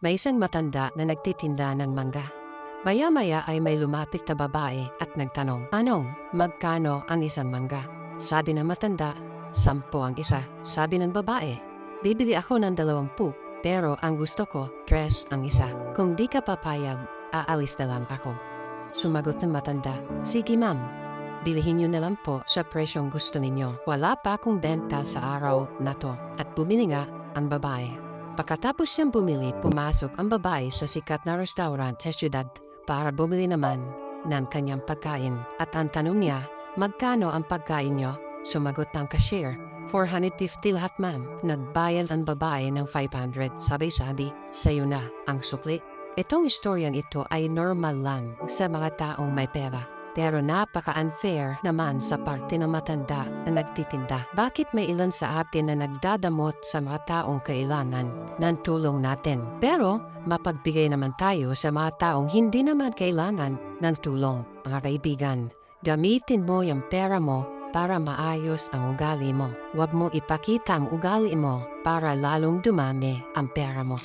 May isang matanda na nagtitinda ng mangga. Maya-maya ay may lumapit na babae at nagtanong, "Anong, magkano ang isang mangga?" Sabi ng matanda, 10 ang isa. Sabi ng babae, "Bibili ako ng 20, pero ang gusto ko, 3 ang isa. Kung di ka papayag, aalis na lang ako." Sumagot ng matanda, "Sige ma'am, bilhin niyo na lang po sa presyong gusto ninyo. Wala pa akong benta sa araw na to." At bumili nga ang babae. Pagkatapos niyang bumili, pumasok ang babae sa sikat na restaurant sa syudad para bumili naman ng kanyang pagkain. At ang tanong niya, "Magkano ang pagkain niyo?" Sumagot ng cashier, 450 lahat ma'am." Nagbayad ang babae ng 500. Sabi-sabi, "Sa'yo na ang sukli." Itong istoryang ito ay normal lang sa mga taong may pera. Pero napaka-unfair naman sa parte ng matanda na nagtitinda. Bakit may ilan sa atin na nagdadamot sa mga taong kailangan ng tulong natin? Pero mapagbigay naman tayo sa mga taong hindi naman kailangan ng tulong. Mga kaibigan, gamitin mo yung pera mo para maayos ang ugali mo. Huwag mo ipakita ang ugali mo para lalong dumami ang pera mo.